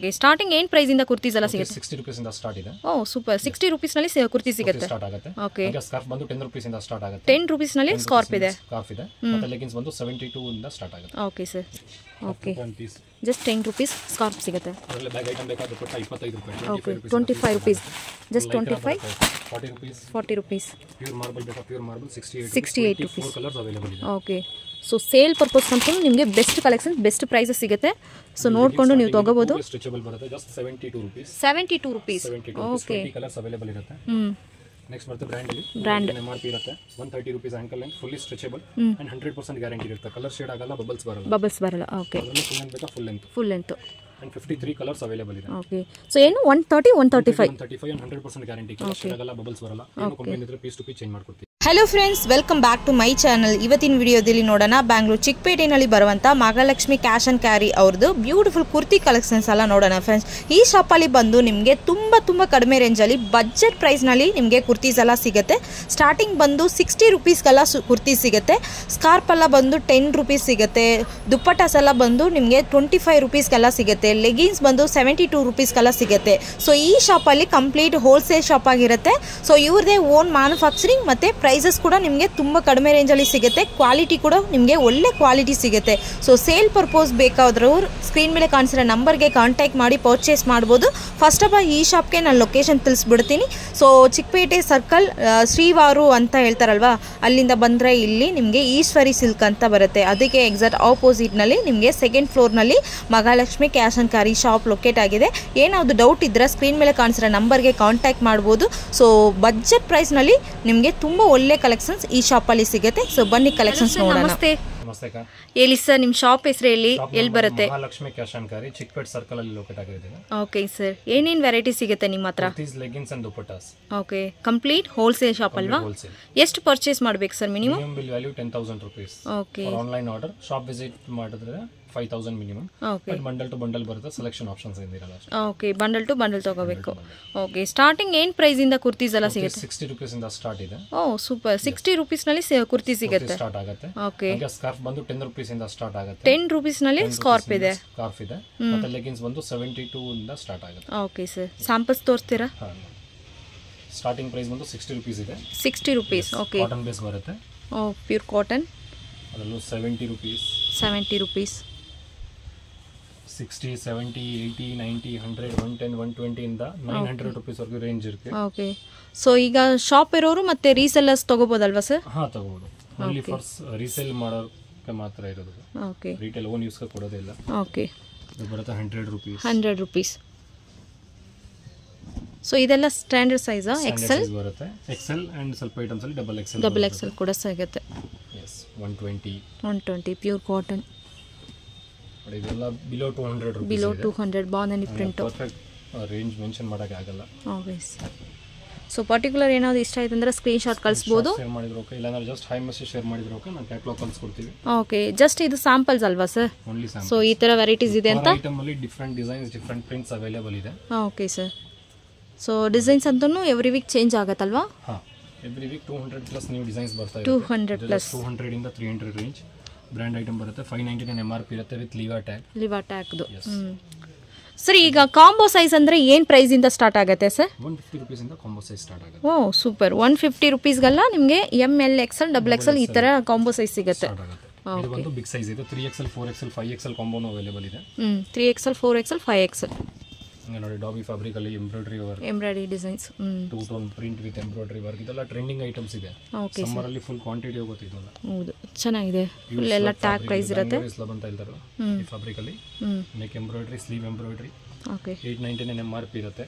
Okay starting ಏನು price ಇಂದ ಕುರ್ತೀಸ್ ಎಲ್ಲ ಸಿಗುತ್ತೆ 60 ರೂಪೀಸ್ ಇಂದ ಸ್ಟಾರ್ಟ್ ಇದೆ ಓ ಸೂಪರ್ 60 ರೂಪೀಸ್ ನಲ್ಲಿ ಕುರ್ತಿ ಸಿಗುತ್ತೆ ಸ್ಟಾರ್ಟ್ ಆಗುತ್ತೆ ಓಕೆ ಈಗ ಸ್ಕಾರ್ಫ್ ಬಂದು 10 ರೂಪೀಸ್ ಇಂದ ಸ್ಟಾರ್ಟ್ ಆಗುತ್ತೆ 10 ರೂಪೀಸ್ ನಲ್ಲಿ ಸ್ಕಾರ್ಫ್ ಇದೆ ಮತ್ತೆ ಲೆಗಿನ್ಸ್ ಬಂದು 72 ಇಂದ ಸ್ಟಾರ್ಟ್ ಆಗುತ್ತೆ okay sir okay just 10 rupees scarf ಸಿಗುತ್ತೆ ಅದರಲ್ಲಿ ಬ್ಯಾಗ್ ಐಟಮ್ ಬೇಕಾದ್ರೆ ಕೊಟ್ಟ 25 ರೂಪಾಯಿ okay 25 rupees just 25 40 rupees pure marble ಬೇಕಾ pure marble 68 rupees 4 colours available ಇದೆ ಓಕೆ ಸೊ ಸೇಲ್ ಪರ್ಪಸ್ ಅಂತ ನಿಮಗೆ ಬೆಸ್ಟ್ ಕಲೆಕ್ಷನ್ ಬೆಸ್ಟ್ ಪ್ರೈಸಸ್ ಸಿಗುತ್ತೆ ಸೊ ನೋಡಿಕೊಂಡು ನೀವು ತಗೋಬಹುದು ಸ್ಟ್ರೆಚಬಲ್ ಬರುತ್ತೆ just 72 rupees okay colours available ಇರುತ್ತೆ ನೆಕ್ಸ್ಟ್ ಬರುತ್ತೆ ಬ್ರ್ಯಾಂಡ್ MRP ಇರುತ್ತೆ 130 rupees ankle length fully stretchable and 100% guarantee ಇರುತ್ತೆ ಕಲರ್ ಶೇಡ್ ಆಗಲ್ಲ ಬಬಲ್ಸ್ ಬರಲ್ಲ ಓಕೆ ಅದರಲ್ಲಿ full length and 53 colours available ಇದೆ ಓಕೆ ಸೊ ಏನು 130 135 and 100% ಗ್ಯಾರಂಟಿ ಕಲರ್ ಶೇಡ್ ಆಗಲ್ಲ ಬಬಲ್ಸ್ ಬರಲ್ಲ ಏನು ಕಂಪ್ಲೇಂಟ್ ಇದ್ರೆ ಪೀಸ್ ಟು ಪೀಸ್ ಚೇಂಜ್ ಮಾಡ್ಕೊಡ್ತೀವಿ hello friends welcome back to my channel ಇವತ್ತಿನ ವಿಡಿಯೋದಲ್ಲಿ ನೋಡೋಣ ಬ್ಯಾಂಗ್ಳೂರು ಚಿಕ್ಕಪೇಟೆನಲ್ಲಿ ಬರುವಂಥ ಮಹಾಲಕ್ಷ್ಮಿ ಕ್ಯಾಶ್ ಆ್ಯಂಡ್ ಕ್ಯಾರಿ ಅವ್ರದ್ದು ಬ್ಯೂಟಿಫುಲ್ ಕುರ್ತಿ ಕಲೆಕ್ಷನ್ಸ್ ಎಲ್ಲ ನೋಡೋಣ ಫ್ರೆಂಡ್ಸ್ ಈ ಶಾಪಲ್ಲಿ ಬಂದು ನಿಮಗೆ ತುಂಬ ಕಡಿಮೆ ರೇಂಜಲ್ಲಿ ಬಜೆಟ್ ಪ್ರೈಸ್ನಲ್ಲಿ ನಿಮಗೆ ಕುರ್ತೀಸ್ ಎಲ್ಲ ಸಿಗುತ್ತೆ ಸ್ಟಾರ್ಟಿಂಗ್ ಬಂದು 60 ರೂಪೀಸ್ಗೆಲ್ಲ ಕುರ್ತಿ ಸಿಗುತ್ತೆ ಸ್ಕಾರ್ಪ್ ಎಲ್ಲ ಬಂದು 10 ರೂಪೀಸ್ ಸಿಗುತ್ತೆ ದುಪ್ಪಟಾಸ್ ಎಲ್ಲ ಬಂದು ನಿಮಗೆ 25 ರೂಪೀಸ್ಗೆಲ್ಲ ಸಿಗುತ್ತೆ ಲೆಗಿನ್ಸ್ ಬಂದು 72 ರೂಪೀಸ್ಗೆಲ್ಲ ಸಿಗುತ್ತೆ ಸೊ ಈ ಶಾಪಲ್ಲಿ ಕಂಪ್ಲೀಟ್ ಹೋಲ್ಸೇಲ್ ಶಾಪ್ ಆಗಿರುತ್ತೆ ಸೊ ಇವ್ರದೇ ಓನ್ ಮ್ಯಾನುಫ್ಯಾಕ್ಚರಿಂಗ್ ಮತ್ತು ಪ್ರೈಸಸ್ ಕೂಡ ನಿಮಗೆ ತುಂಬ ಕಡಿಮೆ ರೇಂಜಲ್ಲಿ ಸಿಗುತ್ತೆ ಕ್ವಾಲಿಟಿ ಕೂಡ ನಿಮಗೆ ಒಳ್ಳೆ ಕ್ವಾಲಿಟಿ ಸಿಗುತ್ತೆ ಸೊ ಸೇಲ್ ಪರ್ಪೋಸ್ ಬೇಕಾದ್ರವ್ರು ಸ್ಕ್ರೀನ್ ಮೇಲೆ ಕಾಣಿಸಿರೋ ನಂಬರ್ಗೆ ಕಾಂಟ್ಯಾಕ್ಟ್ ಮಾಡಿ ಪರ್ಚೇಸ್ ಮಾಡ್ಬೋದು ಫಸ್ಟ್ ಆಫ್ ಆಲ್ ಈ ಶಾಪ್ಗೆ ನಾನು ಲೊಕೇಶನ್ ತಿಳಿಸ್ಬಿಡ್ತೀನಿ ಸೊ ಚಿಕ್ಕಪೇಟೆ ಸರ್ಕಲ್ ಶ್ರೀವಾರು ಅಂತ ಹೇಳ್ತಾರಲ್ವಾ ಅಲ್ಲಿಂದ ಬಂದರೆ ಇಲ್ಲಿ ನಿಮಗೆ ಈಶ್ವರಿ ಸಿಲ್ಕ್ ಅಂತ ಬರುತ್ತೆ ಅದಕ್ಕೆ ಎಕ್ಸಾಕ್ಟ್ ಆಪೋಸಿಟ್ನಲ್ಲಿ ನಿಮಗೆ ಸೆಕೆಂಡ್ ಫ್ಲೋರ್ನಲ್ಲಿ Mahalakshmi cash and carry shop locate ಆಗಿದೆ ಏನಾದರೂ ಡೌಟ್ ಇದ್ದರೆ ಸ್ಕ್ರೀನ್ ಮೇಲೆ ಕಾಣಿಸಿರೋ ನಂಬರ್ಗೆ ಕಾಂಟ್ಯಾಕ್ಟ್ ಮಾಡ್ಬೋದು ಸೊ ಬಜೆಟ್ ಪ್ರೈಸ್ನಲ್ಲಿ ನಿಮಗೆ ತುಂಬ ಒಳ್ಳೆ ಕಲೆಕ್ಷನ್ಸ್ ಈ ಶಾಪಲ್ಲಿ ಸಿಗುತ್ತೆ ಸೊ ಬನ್ನಿ ಕಲೆಕ್ಷನ್ಸ್ ನೋಡೋಣ ನಮಸ್ತೆ ನಮಸ್ತೆ ಹೇಳಿ ಸರ್ ನಿಮ್ಮ ಶಾಪ್ ಹೆಸರು ಎಲ್ಲಿ ಬರುತ್ತೆ Mahalakshmi cash and carry Chickpet circle ಅಲ್ಲಿ ಲೊಕೇಟ್ ಆಗಿದೆ ಓಕೆ ಸರ್ ಏನೇನು ವೆರೈಟಿ ಸಿಗುತ್ತೆ ನಿಮ್ಮ ಹತ್ರ kurtis leggings and dupattas okay complete wholesale shop ಅಲ್ವಾ ಎಷ್ಟು ಪರ್ಚೇಸ್ ಮಾಡಬೇಕು sir minimum bill value 10,000 rupees okay online order shop visit ಮಾಡಿದ್ರೆ 5,000 minimum okay bundle to bundle ಬರುತ್ತೆ ಸೆಲೆಕ್ಷನ್ ಆಪ್ಷನ್ಸ್ ಏನಿರಲ್ಲ ಓಕೆ ಬಂಡಲ್ ಟು ಬಂಡಲ್ ತಗೋಬೇಕು ಓಕೆ ಸ್ಟಾರ್ಟಿಂಗ್ ಏನು ಪ್ರೈಸ್ ಇಂದ ಕುರ್ತೀಸ್ ಎಲ್ಲ ಸಿಗುತ್ತೆ 60 ರೂಪೀಸ್ ಇಂದ ಸ್ಟಾರ್ಟ್ ಇದೆ ಓ ಸೂಪರ್ 60 ರೂಪೀಸ್ ನಲ್ಲಿ ಕುರ್ತಿ ಸಿಗುತ್ತೆ ಸ್ಟಾರ್ಟ್ ಆಗುತ್ತೆ ಓಕೆ ಈಗ ಸ್ಕಾರ್ಫ್ ಬಂದು 10 ರೂಪೀಸ್ ಇಂದ ಸ್ಟಾರ್ಟ್ ಆಗುತ್ತೆ 10 ರೂಪೀಸ್ ನಲ್ಲಿ ಸ್ಕಾರ್ಫ್ ಇದೆ ಮತ್ತೆ ಲೆಗಿನ್ಸ್ ಬಂದು 72 ಇಂದ ಸ್ಟಾರ್ಟ್ ಆಗುತ್ತೆ ಓಕೆ ಸರ್ ಸ್ಯಾಂಪಲ್ಸ್ ತೋರಿಸ್ತೀರಾ ಸ್ಟಾರ್ಟಿಂಗ್ ಪ್ರೈಸ್ ಬಂದು 60 ರೂಪೀಸ್ ಇದೆ 60 ರೂಪೀಸ್ ಓಕೆ ಕಾಟನ್ ಬೇಸ್ ಬರುತ್ತೆ ಓ ಪ್ಯೂರ್ ಕಾಟನ್ ಅದರಲ್ಲೂ 70 ರೂಪೀಸ್ 70 ರೂಪೀಸ್ 60 70 80 90 100 110 120 ಇಂದ 900 ರೂಪೀಸ್ ವರೆಗೂ ರೇಂಜ್ ಇರುತ್ತೆ ಓಕೆ ಸೊ ಈಗ ಶಾಪ್ ಇರೋರು ಮತ್ತೆ ರೀಸೆಲ್ಲರ್ಸ್ ತಗೋಬೋದಲ್ವಾ ಸರ್ ಹಾ ತಗೋಬಹುದು ಓನ್ಲಿ ಫಾರ್ ರೀಸೇಲ್ ಮಾಡೋಕೆ ಮಾತ್ರ ಇರೋದು ಓಕೆ ರಿಟೇಲ್ ಓನ್ ಯೂಸ್ ಕೊಡೋದಿಲ್ಲ ಓಕೆ ಇದು ಬರುತ್ತೆ 100 ರೂಪೀಸ್ 100 ರೂಪೀಸ್ ಸೊ ಇದೆಲ್ಲ ಸ್ಟ್ಯಾಂಡರ್ಡ್ ಸೈಜಾ ಎಕ್ಸೆಲ್ ಬರುತ್ತೆ ಎಕ್ಸೆಲ್ ಅಂಡ್ ಸ್ವಲ್ಪ ಐಟಮ್ಸ್ ಅಲ್ಲಿ ಡಬಲ್ ಎಕ್ಸೆಲ್ ಕೂಡ ಸಿಗುತ್ತೆ ಎಸ್ 120 ಪ್ಯೂರ್ ಕಾಟನ್ ಇದೆಲ್ಲ below 200 rupees below 200 bandhani print perfect range mention ಮಾಡಕ್ಕೆ ಆಗಲ್ಲ ಆಲ್ವೇಸ್ ಸೊ ಪರ್ಟಿಕ್ಯುಲರ್ ಏನಾದರೂ ಇಷ್ಟ ಆಯ್ತು ಅಂದ್ರೆ ಸ್ಕ್ರೀನ್ ಶಾಟ್ ಕಳಿಸಬಹುದು ಶೇರ್ ಮಾಡಿದ್ರೆ ಓಕೆ ಇಲ್ಲ ಅಂದ್ರೆ ಜಸ್ಟ್ ಹೈ ಮೆಸೇಜ್ ಶೇರ್ ಮಾಡಿದ್ರೆ ಓಕೆ ನಾನು ಕ್ಯಾಟಲಾಗ್ ಕಳಿಸ್ಕೊಡ್ತೀವಿ ಓಕೆ ಜಸ್ಟ್ ಇದು ಸ್ಯಾಂಪಲ್ಸ್ ಅಲ್ವಾ ಸರ್ ಓನ್ಲಿ ಸ್ಯಾಂಪಲ್ ಸೊ ಈ ತರ ವೆರೈಟೀಸ್ ಇದೆ ಅಂತ ಐಟಮ್ ಅಲ್ಲಿ different designs different prints available ಇದೆ ಓಕೆ ಸರ್ ಸೊ ಡಿಸೈನ್ಸ್ ಅಂತೂ ಎವ್ರಿ ವೀಕ್ ಚೇಂಜ್ ಆಗುತ್ತಲ್ವಾ ಹಾ every week 200 plus new designs ಬರ್ತಾ ಇದೆ 200 ಪ್ಲಸ್ 200 ಇಂದ 300 ರೇಂಜ್ ಬ್ರಾಂಡ್ ಐಟಮ್ ಬರುತ್ತೆ 599 MRP ಇರುತ್ತೆ ವಿತ್ ಲಿವಾ ಟ್ಯಾಗ್ದು ಸರ್ ಈಗ ಕಾಂಬೋ ಸೈಜ್ ಅಂದ್ರೆ ಏನು ಪ್ರೈಸ್ ಇಂದ ಸ್ಟಾರ್ಟ್ ಆಗುತ್ತೆ ಸರ್ 150 ರೂಪೀಸ್ ಇಂದ ಕಾಂಬೋ ಸೈಜ್ ಸ್ಟಾರ್ಟ್ ಆಗುತ್ತೆ ಓ ಸೂಪರ್ 150 ರೂಪೀಸ್ಗೆಲ್ಲ ನಿಮಗೆ ML XL XXL ಈ ತರ ಕಾಂಬೋ ಸೈಜ್ ಸಿಗುತ್ತೆ ಇದು ಒಂದು ಬಿಗ್ ಸೈಜ್ ಇದೆ 3XL 4XL 5XL ಕಾಂಬೋನು ಅವೈಲೇಬಲ್ ಇದೆ 3XL 4XL 5XL ನೋಡಿ ಡಾಬಿ ಫ್ಯಾಬ್ರಿಕ್ ಅಲ್ಲಿ embroidery designs two tone print with embroidery work ಇದೆಲ್ಲ ಟ್ರೆಂಡಿಂಗ್ ಐಟಮ್ಸ್ ಇದೆ ಸಮ್ಮರ್ ಅಲ್ಲಿ ಫುಲ್ ಕ್ವಾಂಟಿಟಿ ಹೋಗುತ್ತೆ ಇದೆಲ್ಲ ಹೌದು ಚೆನ್ನಾಗಿದೆ ಫುಲ್ ಎಲ್ಲ ಟ್ಯಾಗ್ ಪ್ರೈಸ್ ಇರುತ್ತೆ ಸ್ಲಬ್ ಅಂತ ಹೇಳ್ತಾರೆ ಈ ಫ್ಯಾಬ್ರಿಕ್ ಅಲ್ಲಿ neck embroidery sleeve embroidery okay 899 MRP ಇರುತ್ತೆ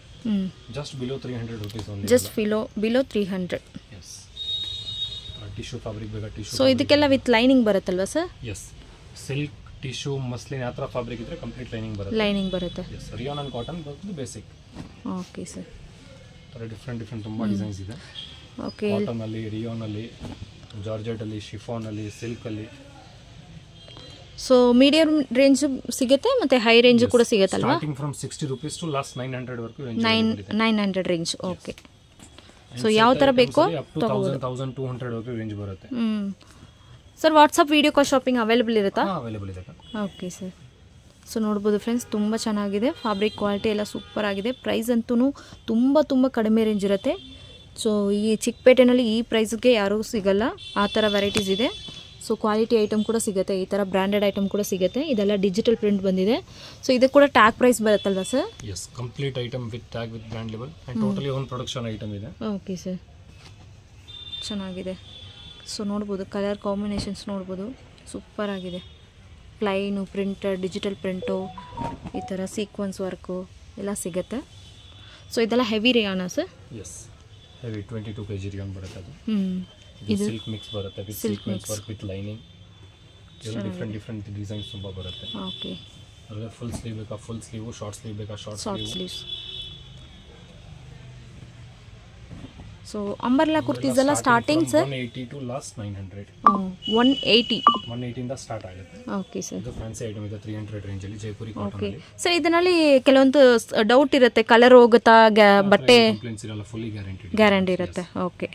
just below 300 rupees only just below 300 yes tissue fabric ಬೇಕಾ ಟಿಶ್ಯೂ ಸೊ ಇದಕ್ಕೆಲ್ಲ ವಿತ್ ಲೈನಿಂಗ್ ಬರುತ್ತಲ್ವಾ sir yes silk tissue muslin ಆ ಥರ ಫ್ಯಾಬ್ರಿಕ್ ಇದ್ರೆ ಕಂಪ್ಲೀಟ್ ಲೈನಿಂಗ್ ಬರುತ್ತೆ ಎಸ್ ರಿಯಾನ್ ಅಂಡ್ ಕಾಟನ್ ಬರ್ತದೆ basic okay sir ಥರ ಡಿಫ್ರೆಂಟ್ ತುಂಬ ಡಿಸೈನ್ಸ್ ಇದೆ ಓಕೆ ಕಾಟನ್ ಅಲ್ಲಿ ರಿಯಾನ್ ಅಲ್ಲಿ ಜಾರ್ಜೆಟ್ ಅಲ್ಲಿ ಶಿಫಾನ್ ಅಲ್ಲಿ ಸಿಲ್ಕ್ ಅಲ್ಲಿ ಸೊ ಮೀಡಿಯಂ ರೇಂಜ್ ಸಿಗುತ್ತೆ ಮತ್ತೆ ಹೈ ರೇಂಜ್ ಕೂಡ ಸಿಗುತ್ತಲ್ವಾ starting from 60 rupees to last 900 ವರೆಗೂ ರೇಂಜ್ 900 ರೇಂಜ್ ಓಕೆ ಸೊ ಯಾವ ತರ ಬೇಕೋ 1200 ವರೆಗೂ ರೇಂಜ್ ಬರುತ್ತೆ sir WhatsApp video call shopping available ಇರುತ್ತಾ ಅವೈಲೇಬಲ್ ಇದೆ ಓಕೆ ಸರ್ ಸೊ ನೋಡ್ಬೋದು ಫ್ರೆಂಡ್ಸ್, ತುಂಬ ಚೆನ್ನಾಗಿದೆ. ಫ್ಯಾಬ್ರಿಕ್ ಕ್ವಾಲಿಟಿ ಎಲ್ಲ ಸೂಪರ್ ಆಗಿದೆ. ಪ್ರೈಸ್ ಅಂತೂ ತುಂಬ ಕಡಿಮೆ ರೇಂಜ್ ಇರುತ್ತೆ. ಸೊ ಈ ಚಿಕ್ಕಪೇಟೆನಲ್ಲಿ ಈ ಪ್ರೈಸ್ಗೆ ಯಾರೂ ಸಿಗಲ್ಲ, ಆ ಥರ ವೆರೈಟೀಸ್ ಇದೆ. ಸೊ ಕ್ವಾಲಿಟಿ ಐಟಮ್ ಕೂಡ ಸಿಗುತ್ತೆ, ಈ ಥರ ಬ್ರ್ಯಾಂಡೆಡ್ ಐಟಮ್ ಕೂಡ ಸಿಗುತ್ತೆ. ಇದೆಲ್ಲ ಡಿಜಿಟಲ್ ಪ್ರಿಂಟ್ ಬಂದಿದೆ. ಸೊ ಇದು ಕೂಡ ಟ್ಯಾಗ್ ಪ್ರೈಸ್ ಬರುತ್ತಲ್ವಾ sir? Yes, complete item with tag with brand label and totally own production item ಇದೆ. ಓಕೆ ಸರ್, ಚೆನ್ನಾಗಿದೆ. ಸೊ ನೋಡ್ಬೋದು ಕಲರ್ ಕಾಂಬಿನೇಷನ್ಸ್ ನೋಡ್ಬೋದು, ಸೂಪರ್ ಆಗಿದೆ. ಪ್ಲೈನು, ಪ್ರಿಂಟರ್, ಡಿಜಿಟಲ್ ಪ್ರಿಂಟು, ಈ ಥರ ಸೀಕ್ವೆನ್ಸ್ ವರ್ಕು ಎಲ್ಲ ಸಿಗುತ್ತೆ. ಸೊ ಇದೆಲ್ಲ ಹೆವಿ ರೇಯಾನ sir? Yes, heavy 22 kg rayon ಬರುತ್ತೆ. ಅದು ಇದು ಸಿಲ್ಕ್ ಮಿಕ್ಸ್ ಬರುತ್ತೆ with sequence work with lining. Different designs ತುಂಬ ಬರುತ್ತೆ. ಓಕೆ, ಅದರಲ್ಲಿ ಫುಲ್ ಸ್ಲೀವ್ ಬೇಕಾ ಫುಲ್ ಸ್ಲೀವು, ಶಾರ್ಟ್ ಸ್ಲೀವ್ ಬೇಕಾ ಶಾರ್ಟ್ ಸ್ಲೀವ್ಸ್. ಸೊ ಅಂಬರ್ಲಾ ಕುರ್ತೀಸ್ ಎಲ್ಲ ಸ್ಟಾರ್ಟಿಂಗ್ ಸರ್ 180 ಟು ಲಾಸ್ಟ್ 900. 180 ಇಂದ ಸ್ಟಾರ್ಟ್ ಆಗುತ್ತೆ. Okay sir. ಇದು ಫ್ಯಾನ್ಸಿ ಐಟಮ್ ಇದೆ 300 ರೇಂಜ್ ಅಲ್ಲಿ, ಜೈಪುರಿ ಓಕೆ ಕಾಟನ್ ಅಲ್ಲಿ. ಸರ್, ಇದರಲ್ಲಿ ಕೆಲವೊಂದು ಡೌಟ್ ಇರುತ್ತೆ, ಕಲರ್ ಹೋಗುತ್ತಾ, ಬಟ್ಟೆ ಕಂಪ್ಲೇಂಟ್ಸ್ ಇರಲ್ಲ, ಫುಲ್ಲಿ ಗ್ಯಾರಂಟಿ ಇರುತ್ತೆ. Okay,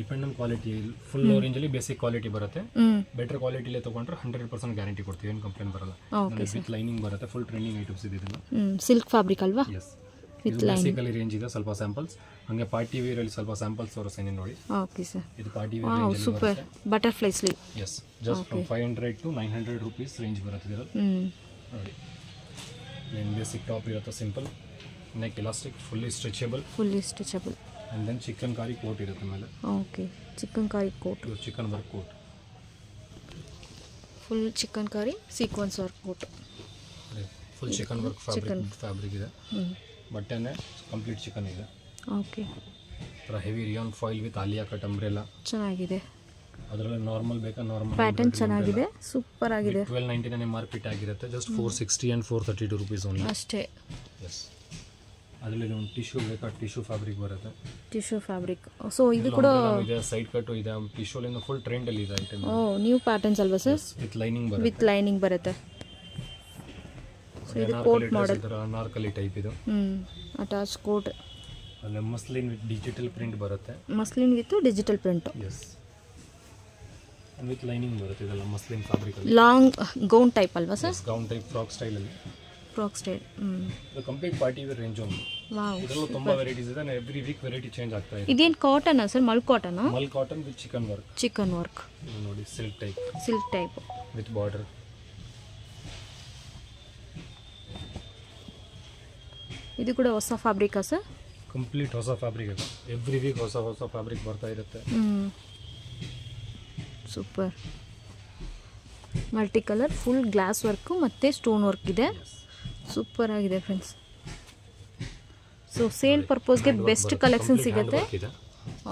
depend on quality. Full range ಅಲ್ಲಿ ಬೇಸಿಕ್ ಕ್ವಾಲಿಟಿ ಬರುತ್ತೆ. ಬೆಟರ್ ಕ್ವಾಲಿಟಿಲೇ ತಗೊಂಡ್ರೆ 100% ಗ್ಯಾರಂಟಿ ಕೊಡ್ತೀವಿ, ಏನು ಕಂಪ್ಲೇಂಟ್ ಬರಲ್ಲ. ವಿತ್ ಲೈನಿಂಗ್ ಬರುತ್ತೆ, ಫುಲ್ ಟ್ರೆಂಡಿಂಗ್ ಐಟಮ್ಸ್ ಇದೆ ಇದೆಲ್ಲ. ಸಿಲ್ಕ್ ಫ್ಯಾಬ್ರಿಕ್ ಅಲ್ವಾ? ಎಸ್, ಇದು ಬೇಸಿಕಲಿ ರೇಂಜ್ ಇದೆ. ಸ್ವಲ್ಪ ಸ್ಯಾಂಪಲ್ಸ್ ಹಂಗೆ ಪಾರ್ಟಿ ವೇರ್ ಅಲ್ಲಿ ಸ್ವಲ್ಪ ಸ್ಯಾಂಪಲ್ಸ್ ತೋರಿಸ್ತೀನಿ ನೋಡಿ. Okay sir. ಇದು ಪಾರ್ಟಿ ವೇರ್ ರೇಂಜ್ ಅಲ್ಲಿ super butterfly sleeve. Yes, just from 500 to 900 rupees range ಬರುತ್ತೆ ಇದರಲ್ಲಿ. ನೋಡಿ, ಏನು ಬೇಸಿಕ್ ಟಾಪ್ ಇರುತ್ತೆ, simple neck elastic, fully stretchable and then chikankari coat ಇರುತ್ತೆ ಮೇಲೆ. Okay, chikankari coat, chikan work coat, full chikankari sequence work coat, full chikan work fabric ಇದೆ. ಬಟ್ಟೆನೇ complete chikan ಇದೆ. ಓಕೆ, ಥರ heavy rayon foil with Alia cut umbrella ಚೆನ್ನಾಗಿದೆ. ಅದರಲ್ಲಿ normal ಬೇಕಾ normal pattern ಚೆನ್ನಾಗಿದೆ, ಸೂಪರ್ ಆಗಿದೆ. 1299 MRP ಆಗಿರುತ್ತೆ, ಜಸ್ಟ್ 460 and 432 rupees ಓನ್ಲಿ ಅಷ್ಟೇ. ಎಸ್, ಅದರಲ್ಲಿ ಒಂದು ಟಿಶ್ಯೂ ಬೇಕಾ ಟಿಶ್ಯೂ ಫ್ಯಾಬ್ರಿಕ್ ಬರುತ್ತೆ. Tissue fabric. ಸೊ ಇದು ಕೂಡ ಇದೆ, ಸೈಡ್ ಕಟ್ಟು ಇದೆ. ಟಿಶ್ಯೂಲಿಂದ ಫುಲ್ ಟ್ರೆಂಡ್ ಅಲ್ಲಿ ಇದೆ ಐಟಮ್. ನ್ಯೂ ಪ್ಯಾಟರ್ನ್ಸ್ ಅಲ್ವಾ ಸರ್? ವಿತ್ ಲೈನಿಂಗ್ ಬರುತ್ತೆ. ಸೊ ಇದು ಕೋಟ್ ಮಾಡೆಲ್, ಅನಾರ್ಕಲಿ ಟೈಪ್ ಇದು. Attach coat. ಅಲ್ಲ ಮಸ್ಲಿನ್ ವಿತ್ ಡಿಜಿಟಲ್ ಪ್ರಿಂಟ್ ಬರುತ್ತೆ. Muslin with digital print. Yes, with lining ಬರುತ್ತೆ. ಇದೆಲ್ಲ ಮಸ್ಲಿನ್ ಫ್ಯಾಬ್ರಿಕ್ ಅಲ್ಲಿ. ಲಾಂಗ್ ಗೌನ್ ಟೈಪ್ ಅಲ್ವಾ sir? Gown type frock style ಅಲ್ಲಿ. ಇದು ಕಂಪ್ಲೀಟ್ ಪಾರ್ಟಿ ವೇರ್ ರೇಂಜ್ ಒಂದು. ವಾವ್, ಇದರಲ್ಲೂ ತುಂಬಾ ವೆರೈಟೀಸ್ ಇದೆ. ಎವ್ರಿ ವೀಕ್ ವೆರೈಟಿ ಚೇಂಜ್ ಆಗ್ತಾ ಇದೆ. ಇದೇನು cotton sir? Mul cotton? Mul cotton with chikan work. ನೋಡಿ, ಸಿಲ್ಕ್ ಟೈಪ್ ವಿತ್ ಬಾರ್ಡರ್. ಇದು ಕೂಡ ಹೊಸ ಫ್ಯಾಬ್ರಿಕಾ ಸರ್? ಕಂಪ್ಲೀಟ್ ಹೊಸ ಫ್ಯಾಬ್ರಿಕ್ ಇದೆ. ಎವ್ರಿ ವೀಕ್ ಹೊಸ ಫ್ಯಾಬ್ರಿಕ್ ಬರ್ತಾ ಇರುತ್ತೆ. Super. Multi colour, full glass work ಮತ್ತು ಸ್ಟೋನ್ ವರ್ಕ್ ಇದೆ. ಸೂಪರ್ ಆಗಿದೆ ಫ್ರೆಂಡ್ಸ್. ಸೊ ಸೇಲ್ ಪರ್ಪಸ್ಗೆ ಬೆಸ್ಟ್ ಕಲೆಕ್ಷನ್ ಸಿಗುತ್ತೆ.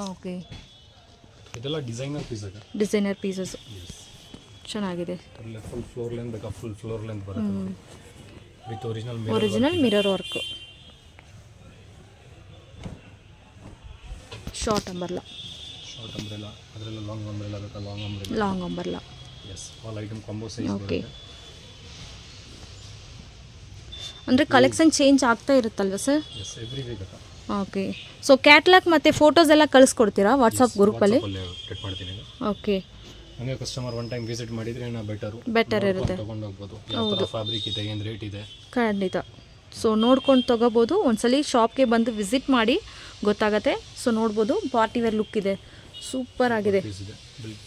ಓಕೆ, ಇದೆಲ್ಲ ಡಿಸೈನರ್ ಪೀಸಸ್. ಚೆನ್ನಾಗಿದೆ. ಫುಲ್ ಫ್ಲೋರ್ ಲೆಂತ್ ಬೇಕಾ ಫುಲ್ ಫ್ಲೋರ್ ಲೆಂತ್ ಬರುತ್ತೆ with original mirror work. Short ಅಂಬರ್ಲಾ, ಅದರಲ್ಲಿ ಲಾಂಗ್ ಅಂಬ್ರೆಲಾ ಬೇಕಾ long umbrella. Yes, all item combo size okay, ಬರುತ್ತೆ. ಅಂದರೆ ಕಲೆಕ್ಷನ್ ಚೇಂಜ್ ಆಗ್ತಾ ಇರುತ್ತಲ್ವ ಸರ್? ಎಸ್, ಎವ್ರಿ ವೀಕ್ ಅಕ್ಕ. ಓಕೆ, ಸೊ ಕ್ಯಾಟ್ಲಾಗ್ ಮತ್ತು ಫೋಟೋಸ್ ಎಲ್ಲ ಕಳಿಸ್ಕೊಡ್ತೀರಾ ವಾಟ್ಸಪ್ ಗ್ರೂಪಲ್ಲಿ? ಅಪ್ಡೇಟ್ ಮಾಡ್ತೀನಿ. ಓಕೆ, ಹಂಗೆ ಕಸ್ಟಮರ್ ಒನ್ ಟೈಮ್ ವಿಸಿಟ್ ಮಾಡಿದರೆ ನಾ ಬೆಟರ್ ಇರುತ್ತೆ. ತೊಗೊಂಡು ಹೋಗ್ಬೋದು. ಯಾವ ಥರ ಫ್ಯಾಬ್ರಿಕ್ ಇದೆ, ಏನು ರೇಟ್ ಇದೆ, ಖಂಡಿತ. ಸೊ ನೋಡ್ಕೊಂಡು ತೊಗೋಬೋದು. ಒಂದ್ಸಲಿ ಶಾಪ್ಗೆ ಬಂದು ವಿಸಿಟ್ ಮಾಡಿ ಗೊತ್ತಾಗತ್ತೆ. ಸೊ ನೋಡ್ಬೋದು, ಪಾರ್ಟಿ ವೇರ್ ಲುಕ್ ಇದೆ, ಸೂಪರ್ ಆಗಿದೆ,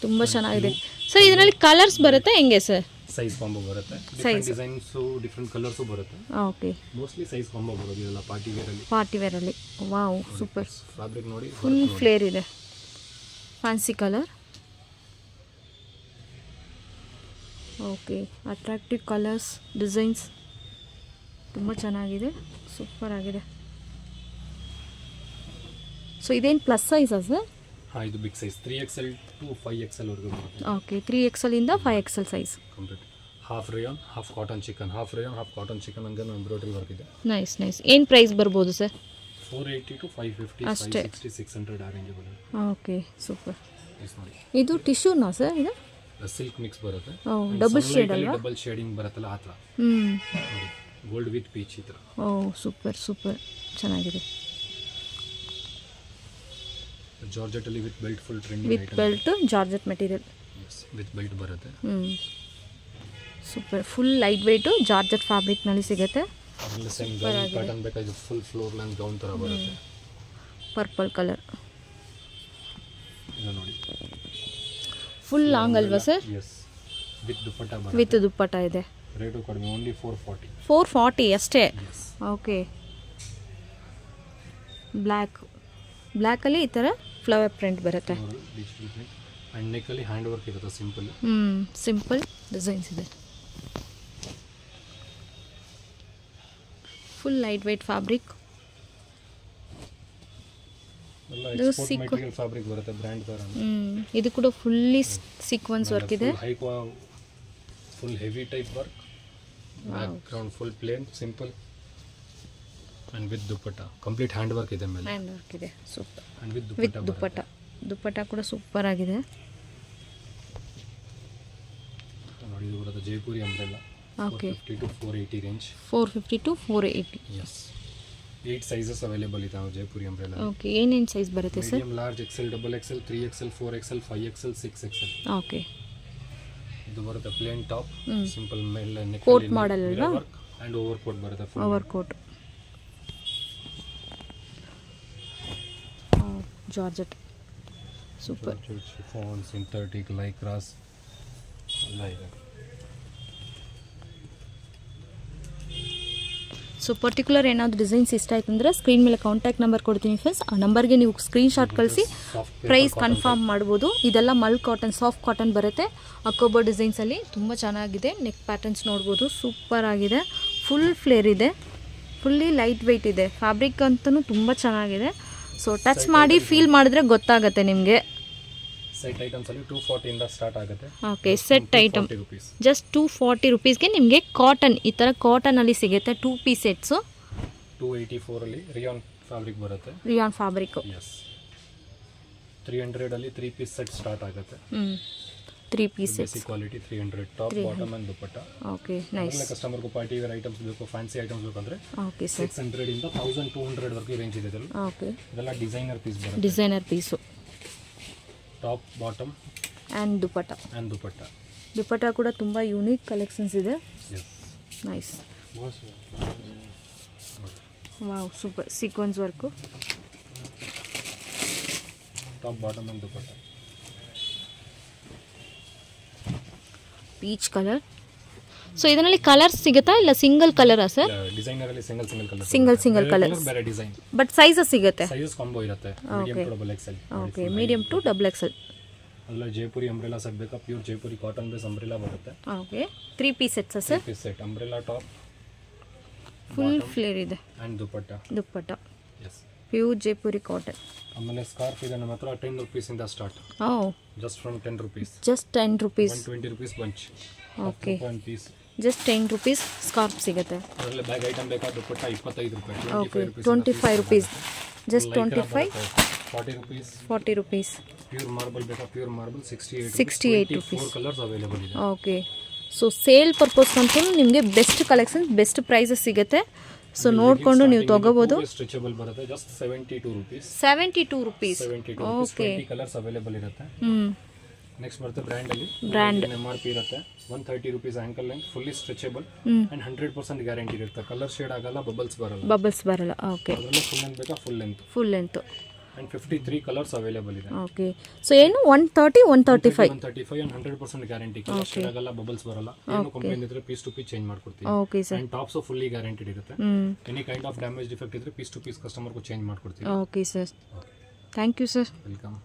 ತುಂಬ ಚೆನ್ನಾಗಿದೆ. ಸರ್ ಇದರಲ್ಲಿ ಕಲರ್ಸ್ ಬರುತ್ತೆ ಹೆಂಗೆ ಸರ್? ಸೈಜ್ ಕಾಂಬೋ ಬರುತ್ತೆ, ಡಿಫರೆಂಟ್ ಡಿಸೈನ್ಸು ಡಿಫರೆಂಟ್ ಕಲರ್ಸು ಬರುತ್ತೆ. ಓಕೆ, ಮೋಸ್ಟ್ಲಿ ಸೈಜ್ ಕಾಂಬೋ ಬರೋದು ಇದೆಲ್ಲ ಪಾರ್ಟಿ ವೇರಲ್ಲಿ. Wow, super. ಫ್ಯಾಬ್ರಿಕ್ ನೋಡಿ, ಫುಲ್ ಫ್ಲೇರ್ ಇದೆ, fancy colour. Okay, attractive colours, designs ತುಂಬ ಚೆನ್ನಾಗಿದೆ, ಸೂಪರ್ ಆಗಿದೆ. ಸೊ ಇದೇನು ಪ್ಲಸ್ ಸೈಜಾ ಸರ್? ಹಾಂ, ಇದು big size 3XL to 5XL ವರೆಗೂ ಬರುತ್ತೆ. ಓಕೆ, 3XL ಇಂದ 5XL size. Complete half rayon half cotton chicken, ಹಂಗೆ ಎಂಬ್ರಾಯ್ಡ್ರಿ ವರ್ಕ್ ಇದೆ. ನೈಸ್. ಏನು ಪ್ರೈಸ್ ಬರ್ಬೋದು ಸರ್? 480 ಟು 550, ಅಷ್ಟೇ. 560, 600 ಆ ರೇಂಜ್ ಬರುತ್ತೆ. Okay, super. ನೋಡಿ, ಇದು ಟಿಶ್ಯೂನಾ ಸರ್? ಇದು ಸಿಲ್ಕ್ ಮಿಕ್ಸ್ ಬರುತ್ತೆ. ಡಬಲ್ ಶೇಡ್ ಅಲ್ವಾ? ಡಬಲ್ ಶೇಡಿಂಗ್ ಬರುತ್ತಲ್ಲ ಆ ಥರ. ನೋಡಿ, ಗೋಲ್ಡ್ ವಿತ್ ಪೀಚ್ ಈ ಥರ. ಸೂಪರ್ ಚೆನ್ನಾಗಿದೆ. ಜಾರ್ಜೆಟ್ ಅಲ್ಲಿ with belt, full trending with belt, georgette material. With belt ಬರುತ್ತೆ. Super. Full light weight georgette ಫ್ಯಾಬ್ರಿಕ್ನಲ್ಲಿ ಸಿಗುತ್ತೆ. ಅದರಲ್ಲಿ ಸೇಮ್ ಗೌನ್ ಪ್ಯಾಟರ್ನ್ ಬೇಕಾದ್ರೆ ಫುಲ್ ಫ್ಲೋರ್ ಲೆಂತ್ ಗೌನ್ ಥರ ಬರುತ್ತೆ. ಪರ್ಪಲ್ ಕಲರ್ ಇದು ನೋಡಿ ಫುಲ್ ಲಾಂಗ್ ಅಲ್ವಾ ಸರ್? ಎಸ್, ವಿತ್ ದುಪ್ಪಟ್ಟ ಬರುತ್ತೆ. ವಿತ್ ದುಪ್ಪಟ್ಟ ಇದೆ. ರೇಟು ಕಡಿಮೆ, ಓನ್ಲಿ 440. 440 ಅಷ್ಟೇ. ಎಸ್. ಓಕೆ. ಬ್ಲ್ಯಾಕಲ್ಲಿ ಈ ಥರ ಫ್ಲವರ್ ಪ್ರಿಂಟ್ ಬರುತ್ತೆ. ಆ್ಯಂಡ್ ನೆಕ್ಕಲ್ಲಿ ಹ್ಯಾಂಡ್ ವರ್ಕ್ ಇರುತ್ತೆ ಸಿಂಪಲ್. ಸಿಂಪಲ್ ಡಿಸೈನ್ಸ್ ಇದೆ. Full light weight fabric. ಎಲ್ಲ ಎಕ್ಸ್ಪೋರ್ಟ್ ಮೆಟೀರಿಯಲ್ ಫ್ಯಾಬ್ರಿಕ್ ಬರುತ್ತೆ ಬ್ರ್ಯಾಂಡ್ ಥರ. ಇದು ಕೂಡ ಫುಲ್ಲಿ ಸೀಕ್ವೆನ್ಸ್ ವರ್ಕ್ ಇದೆ. Full heavy type work. Background full plain simple and with dupatta. Complete hand work ಇದೆ ಮೇಲೆ. ಹ್ಯಾಂಡ್ ವರ್ಕ್ ಇದೆ. Super. And with dupatta. Dupatta ಕೂಡ ಸೂಪರ್ ಆಗಿದೆ. ನೋಡಿ, ಇದು ಬರುತ್ತೆ Jaipuri umbrella. Okay. 450 to 480 range. 450 to 480. Yes. 8 sizes available ಇದಾವೆ ಜೈಪುರಿ ಅಂಬ್ರೆಲ್ಲಾ. ಓಕೆ. ಏನೇನು ಸೈಜ್ ಬರುತ್ತೆ sir? Medium, large, XL, XXL, 3XL, 4XL, 5XL, 6XL. Okay. ಇದು ಬರುತ್ತೆ ಪ್ಲೇನ್ ಟಾಪ್, ಸಿಂಪಲ್ ಮೇಲೆ ನೆಕ್ ಕೋಟ್ ಮಾಡೆಲ್ ಅಲ್ವಾ? ಆ್ಯಂಡ್ ಓವರ್ ಕೋಟ್ ಬರುತ್ತೆ. Over coat georgette. Super. Chiffon, synthetic, Lycras ಎಲ್ಲ ಇದೆ. ಸೊ ಪರ್ಟಿಕ್ಯುಲರ್ ಏನಾದರೂ ಡಿಸೈನ್ಸ್ ಇಷ್ಟ ಆಯ್ತು ಅಂದರೆ ಸ್ಕ್ರೀನ್ ಮೇಲೆ ಕಾಂಟ್ಯಾಕ್ಟ್ ನಂಬರ್ ಕೊಡ್ತೀನಿ ಫ್ರೆಂಡ್ಸ್. ಆ ನಂಬರ್ಗೆ ನೀವು ಸ್ಕ್ರೀನ್ಶಾಟ್ ಕಳಿಸಿ ಪ್ರೈಸ್ ಕನ್ಫರ್ಮ್ ಮಾಡ್ಬೋದು. ಇದೆಲ್ಲ ಮಲ್ ಕಾಟನ್, ಸಾಫ್ಟ್ ಕಾಟನ್ ಬರುತ್ತೆ. ಅಕ್ಟೋಬರ್ ಡಿಸೈನ್ಸಲ್ಲಿ ತುಂಬ ಚೆನ್ನಾಗಿದೆ. ನೆಕ್ ಪ್ಯಾಟರ್ನ್ಸ್ ನೋಡ್ಬೋದು, ಸೂಪರ್ ಆಗಿದೆ. ಫುಲ್ ಫ್ಲೇರ್ ಇದೆ, ಫುಲ್ಲಿ ಲೈಟ್ ವೆಯ್ಟ್ ಇದೆ. ಫ್ಯಾಬ್ರಿಕ್ ಅಂತಲೂ ತುಂಬ ಚೆನ್ನಾಗಿದೆ. ಸೊ ಟಚ್ ಮಾಡಿ ಫೀಲ್ ಮಾಡಿದ್ರೆ ಗೊತ್ತಾಗುತ್ತೆ ನಿಮಗೆ. ಸೆಟ್ ಐಟಮ್ಸ್ ಅಲ್ಲಿ 240 ಇಂದ ಸ್ಟಾರ್ಟ್ ಆಗುತ್ತೆ. ಓಕೆ. ಸೆಟ್ ಐಟಮ್ ಜಸ್ಟ್ 240 ರುಪೀಸ್ಗೆ ನಿಮಗೆ ಕಾಟನ್, ಈ ಥರ ಕಾಟನಲ್ಲಿ ಸಿಗುತ್ತೆ. 2 ಪೀಸ್ ಸೆಟ್ಸು 284 ಅಲ್ಲಿ ರಿಯಾನ್ ಫ್ಯಾಬ್ರಿಕ್ ಬರುತ್ತೆ. Rayon fabric. ಎಸ್. 300 ಅಲ್ಲಿ 3 ಪೀಸ್ ಸೆಟ್ ಸ್ಟಾರ್ಟ್ ಆಗುತ್ತೆ. 3 piece sets. Basic quality 300 top, bottom and dupatta. Okay. Nice. ಕಸ್ಟಮರ್ಗೂ ಪಾರ್ಟಿ ವೇರ್ ಐಟಮ್ಸ್ ಬೇಕು, ಫ್ಯಾನ್ಸಿ ಐಟಮ್ಸ್ ಬೇಕಂದ್ರೆ ಓಕೆ ಸರ್. 600 ಇಂದ 1200 ವರೆಗೆ ರೇಂಜ್ ಇದೆ ಇದರಲ್ಲಿ. ಓಕೆ. ಇದೆಲ್ಲ ಡಿಸೈನರ್ ಪೀಸ್ ಬರುತ್ತೆ. Designer piece. Top, bottom and dupatta. Dupatta ಕೂಡ ತುಂಬ ಯೂನಿಕ್ ಕಲೆಕ್ಷನ್ಸ್ ಇದೆ. Nice. Wow, super. Sequence work. Top, bottom and dupatta. Peach colour. So ಇದರಲ್ಲಿ ಕಲರ್ಸ್ ಸಿಗುತ್ತಾ ಇಲ್ಲ ಸಿಂಗಲ್ ಕಲರಾ ಸರ್? ಡಿಸೈನರ್ ಅಲ್ಲಿ ಸಿಂಗಲ್ ಕಲರ್. ಸಿಂಗಲ್ ಕಲರ್ ಬೇರೆ ಡಿಸೈನ್. ಬಟ್ ಸೈಜಸ್ ಸಿಗುತ್ತೆ. ಸೈಜಸ್ ಕಾಂಬೋ ಇರುತ್ತೆ. Medium to double XL. Okay. Medium to double XL. ಅಲ್ಲ Jaipuri umbrella set ಬೇಕಾ? Pure Jaipuri cotton base umbrella ಬರುತ್ತೆ. Okay. 3 piece sets sir? 3 piece set. Umbrella top, full flare ಇದೆ. And dupatta. Yes. Pure Jaipuri cotton. ಆಮೇಲೆ scarf ಇದೆ ನಮ್ಮ ಹತ್ರ 10 rupees ಇಂದ start. Just from 10 rupees. Just 10 rupees. 120 rupees bunch. Okay. Piece just 10 rupees scarf ಸಿಗುತ್ತೆ. ಅದರಲ್ಲಿ bag item ಬೇಕಾ? ದುಪ್ಪಟ್ಟ 25 ರೂಪಾಯಿ. Okay. 25 rupees. Just 25. 40 rupees. 40 rupees. Pure marble ಬೇಕಾ? Pure marble 68 rupees. 4 colours available ಇದೆ. ಓಕೆ. ಸೊ ಸೇಲ್ ಪರ್ಪಸ್ ಅಂತೂ ನಿಮಗೆ best collection, best prices ಸಿಗುತ್ತೆ. So ನೋಡಿಕೊಂಡು ನೀವು ತಗೋಬೋದು. ಸ್ಟ್ರೆಚಬಲ್ ಬರುತ್ತೆ. Just 72 rupees. 72 rupees. Okay. 20 colours available ಇರುತ್ತೆ. ನೆಕ್ಸ್ಟ್ ಬರುತ್ತೆ ಬ್ರ್ಯಾಂಡ್ ಅಲ್ಲಿ. MRP ಇರುತ್ತೆ 130 rupees. Ankle length, fully stretchable and 100% guarantee ಇರುತ್ತೆ. ಕಲರ್ ಶೇಡ್ ಆಗಲ್ಲ, ಬಬಲ್ಸ್ ಬರಲ್ಲ. ಓಕೆ. ಅದರಲ್ಲಿ ಫುಲ್ ಲೆಂತ್ ಬೇಕಾ? Full length and 53 colours available ಇದೆ. ಓಕೆ. ಸೊ ಏನು 130, 135 ಅಂಡ್ 100% ಗ್ಯಾರಂಟಿ. ಕಲರ್ ಶೇಡ್ ಆಗಲ್ಲ, ಬಬಲ್ಸ್ ಬರಲ್ಲ. ಏನು ಕಂಪ್ಲೇಂಟ್ ಇದ್ರೆ ಪೀಸ್ ಟು ಪೀಸ್ ಚೇಂಜ್ ಮಾಡ್ಕೊಡ್ತೀವಿ. Okay sir. And tops fully guaranteed ಇರುತ್ತೆ. Any kind of damage defect ಇದ್ರೆ ಪೀಸ್ ಟು ಪೀಸ್ ಕಸ್ಟಮರ್ಗೂ ಚೇಂಜ್ ಮಾಡ್ಕೊಡ್ತೀವಿ. Okay sir. Thank you sir. Welcome.